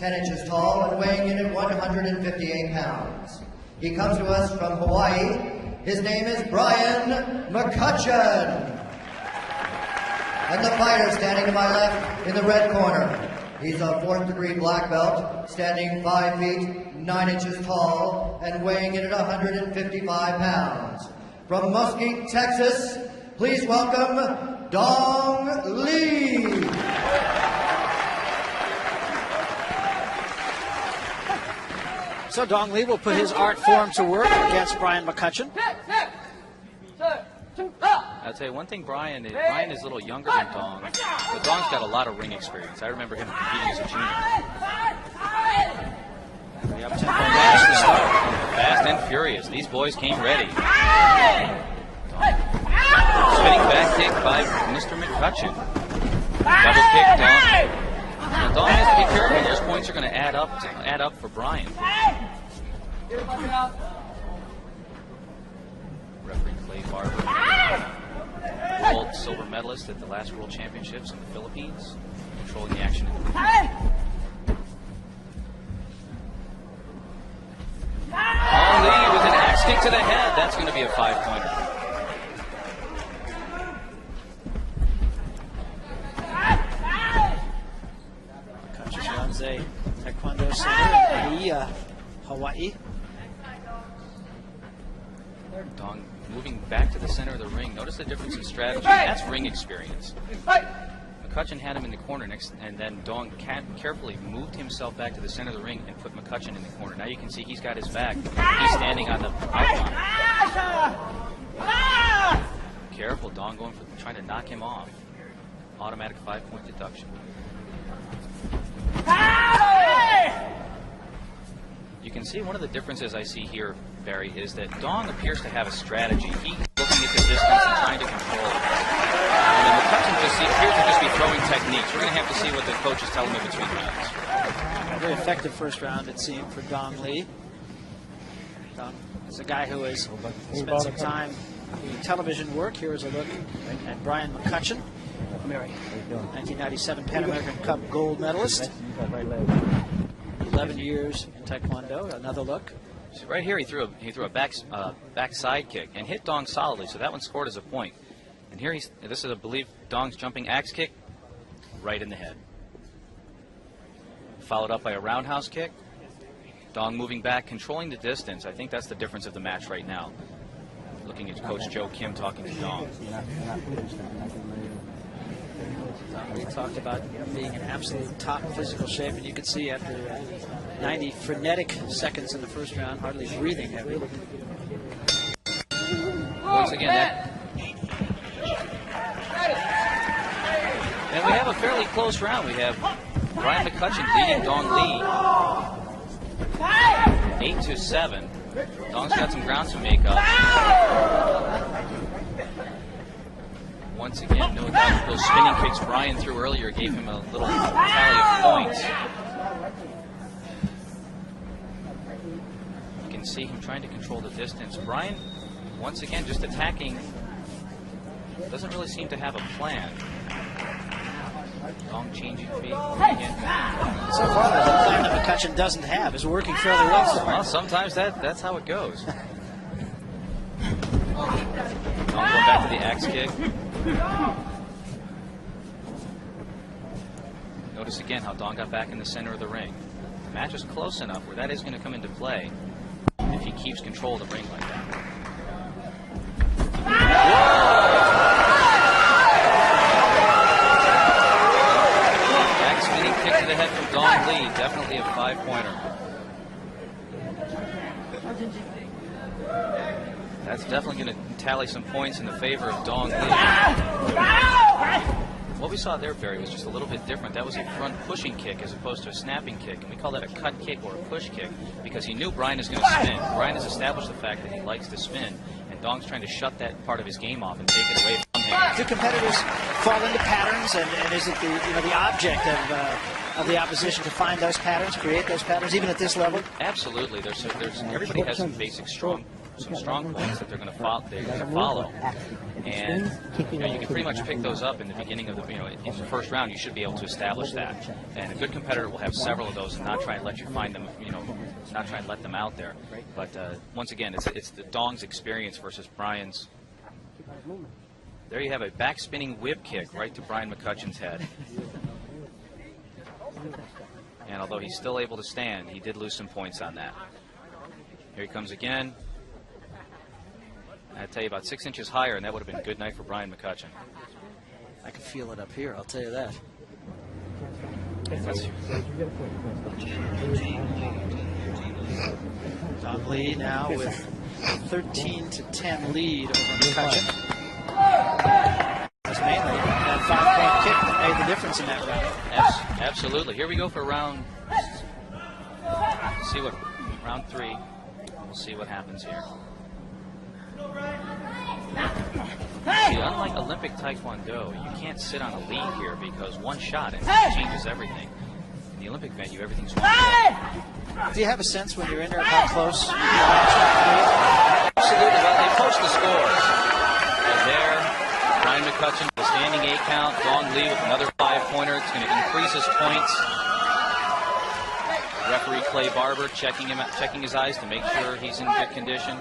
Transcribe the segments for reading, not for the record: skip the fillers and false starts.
10 inches tall and weighing in at 158 pounds. He comes to us from Hawaii. His name is Brian McCutcheon. And the fighter standing to my left in the red corner. He's a 4th degree black belt, standing 5 feet 9 inches tall and weighing in at 155 pounds. From Mesquite, Texas, please welcome Dong Lee. So Dong Lee will put his art form to work against Brian McCutcheon. I'll tell you one thing, Brian is a little younger than Dong, but Dong's got a lot of ring experience. I remember him competing as a junior. The up-tempo match to start. Fast and furious. These boys came ready. Spinning back kick by Mr. McCutcheon. Double kick, Dong. Now Dong has to be careful. Those points are going to add up for Brian. Referee Clay Barber, world silver medalist at the last World Championships in the Philippines, controlling the action in the ring. Dong Lee with an axe kick to the head. That's going to be a 5-pointer. McCutcheon runs a Taekwondo center in Hawaii. Dong moving back to the center of the ring. Notice the difference in strategy. That's ring experience. McCutcheon had him in the corner next, and then Dong carefully moved himself back to the center of the ring and put McCutcheon in the corner. Now you can see he's got his back. He's standing on the outline. Careful, Dong trying to knock him off. Automatic 5-point deduction. You can see one of the differences I see here, Barry, is that Dong appears to have a strategy. He's looking at the distance and trying to control it. And then McCutcheon appears to just be throwing techniques. We're going to have to see what the coaches tell him in between rounds. A very effective first round, it seemed, for Dong Lee. Dong is a guy who has spent some time doing television work. Here is a look at Brian McCutcheon, 1997 Pan American Cup gold medalist. 11 years in Taekwondo. Another look. So right here, he threw a back side kick and hit Dong solidly, so that one scored as a point. And here this is, I believe, Dong's jumping axe kick, right in the head. Followed up by a roundhouse kick. Dong moving back, controlling the distance. I think that's the difference of the match right now. Looking at Coach Joe Kim talking to Dong. We talked about being in absolute top physical shape, and you can see after 90 frenetic seconds in the first round, hardly breathing heavy. Once again, and we have a fairly close round. We have Brian McCutcheon leading Dong Lee 8-7. Dong's got some ground to make up. Once again, no doubt those spinning kicks Brian threw earlier gave him a little tally of points. You can see him trying to control the distance. Brian, once again, just attacking. Doesn't really seem to have a plan. Dong changing feet. Again. So far, the plan that McCutcheon doesn't have is working fairly well. Well, sometimes that's how it goes. Dong going back to the axe kick. Notice again how Dong got back in the center of the ring. The match is close enough where that is going to come into play if he keeps control of the ring like that. Back spinning kick to the head from Dong Lee, definitely a 5-pointer. That's definitely going to tally some points in the favor of Dong Lee. What we saw there, Barry, was just a little bit different. That was a front pushing kick as opposed to a snapping kick. And we call that a cut kick or a push kick because he knew Brian is going to spin. Brian has established the fact that he likes to spin, and Dong's trying to shut that part of his game off and take it away from him. Do competitors fall into patterns, and is it the object of the opposition to find those patterns, create those patterns, even at this level? Absolutely. Everybody has some basic strong some strong points that they're going to follow. And you can pretty much pick those up in the beginning of in the first round. You should be able to establish that. And a good competitor will have several of those and not try and let you find them, not try and let them out there. But once again, it's the Dong's experience versus Brian's. There you have a back spinning whip kick right to Brian McCutcheon's head. And although he's still able to stand, he did lose some points on that. Here he comes again. I tell you, about 6 inches higher, and that would have been a good night for Brian McCutcheon. I can feel it up here, I'll tell you that. Dong Lee now with a 13-10 lead over McCutcheon. That's mainly that 5-point kick that made the difference in that round. Absolutely. Here we go for round. See what round 3. We'll see what happens here. See, unlike Olympic Taekwondo, you can't sit on a lead here because one shot and it changes everything. In the Olympic venue, everything's one shot. Do you have a sense when you're in there how close? Absolutely. Well, they post the scores. And there, Brian McCutcheon with a standing 8 count. Dong Lee with another 5-pointer. It's going to increase his points. Referee Clay Barber checking his eyes to make sure he's in good condition.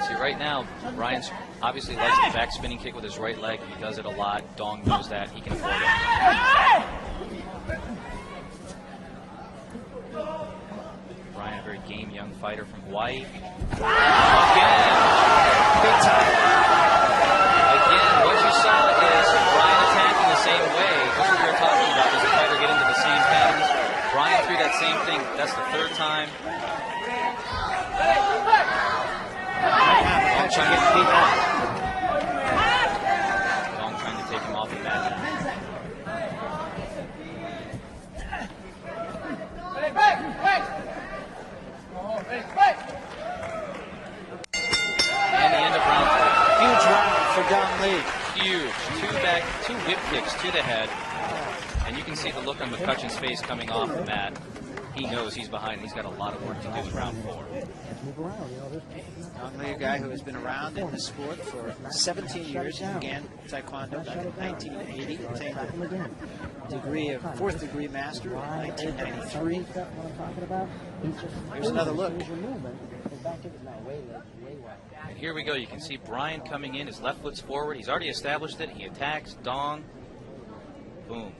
See, right now, Brian's obviously likes the back spinning kick with his right leg. He does it a lot. Dong knows that. He can afford it. Brian, a very game young fighter from Hawaii. Again. Big time. Again, what you saw is Brian attacking the same way. That's what we were talking about. Does the fighter get into the same patterns? Brian threw that same thing. That's the 3rd time. Dong trying to take him off the mat. And the end of round 4. Huge round for Dong Lee. Huge. 2 whip kicks to the head. And you can see the look on McCutcheon's face coming off the mat. He knows he's behind. He's got a lot of work to do in round 4. Dong Lee, a guy who has been around in the sport for 17 years. He began Taekwondo back in 1980. Obtained a degree of 4th degree master in 1993. Here's another look. And here we go. You can see Brian coming in. His left foot's forward. He's already established it. He attacks. Dong. Boom.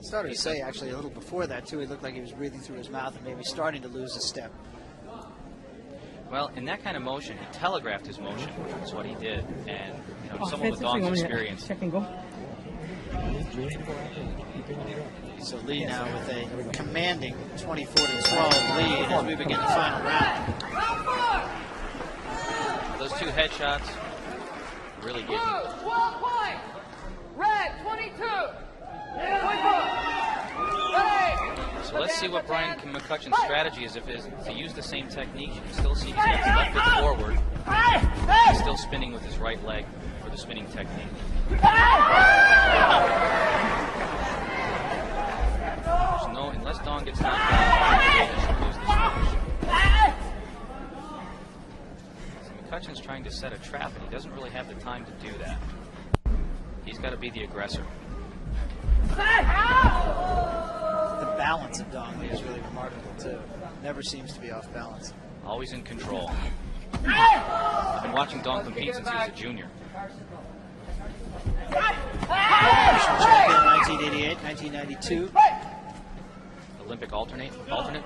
Started to say, actually, a little before that, too, he looked like he was breathing through his mouth and maybe starting to lose a step. Well, in that kind of motion, he telegraphed his motion, which is what he did. And, someone with Dong's experience. So Lee now with a commanding 24-12 lead as we begin the final round. Those 2 headshots really gave him. 12 points! Red, 22! So let's see what Brian McCutcheon's strategy is. If it's to use the same technique, you can still see he's got his left foot forward. He's still spinning with his right leg for the spinning technique. Unless Dong gets knocked out, he should lose this match. So McCutcheon's trying to set a trap, and he doesn't really have the time to do that. He's got to be the aggressor. The balance of Dong Lee is really remarkable, too. Never seems to be off balance. Always in control. I've been watching Dong compete since he was a junior. National champion 1988, 1992. Olympic alternate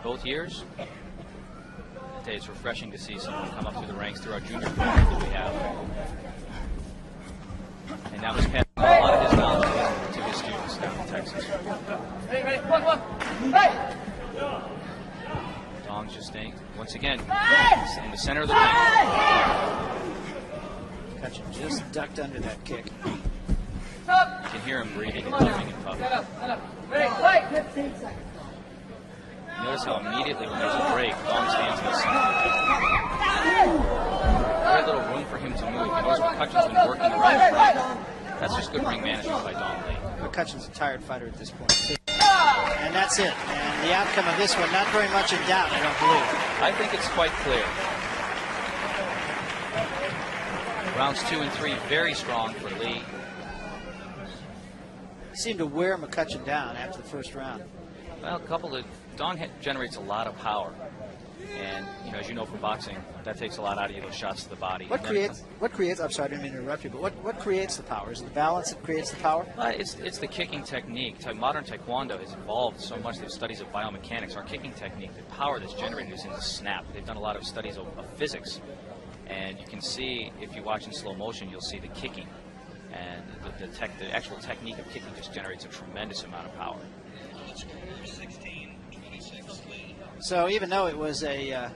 both years. I tell you, it's refreshing to see someone come up through the ranks through our junior program that we have. And now he's passing on a lot of his knowledge to his students down in Texas. Dong's just staying, once again, in the center of the ring. McCutcheon just ducked under that kick. You can hear him breathing and puffing and puffing. Notice how immediately when there's a break, Dong stands in the center. Very little room for him to move. Notice McCutcheon's been working around the ring. That's just good ring management by Dong Lee. McCutcheon's a tired fighter at this point. And that's it. And the outcome of this one, not very much in doubt, I don't believe. I think it's quite clear. Rounds 2 and 3 very strong for Lee. He seemed to wear McCutcheon down after the first round. Well, Dong generates a lot of power. And, you know, as you know from boxing, that takes a lot out of you, those shots to the body. What creates, I'm sorry, I didn't mean to interrupt you, but what creates the power? Is it the balance that creates the power? It's the kicking technique. Modern Taekwondo has evolved so much through studies of biomechanics. Our kicking technique, the power that's generated is in the snap. They've done a lot of studies of physics. And you can see, if you watch in slow motion, you'll see the kicking. And the actual technique of kicking just generates a tremendous amount of power. So even though it was a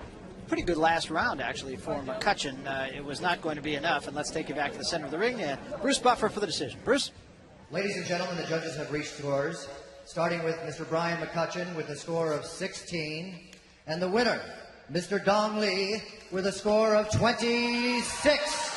pretty good last round, actually, for McCutcheon, it was not going to be enough. And let's take you back to the center of the ring. And Bruce Buffer for the decision. Bruce? Ladies and gentlemen, the judges have reached scores, starting with Mr. Brian McCutcheon with a score of 16. And the winner, Mr. Dong Lee, with a score of 26.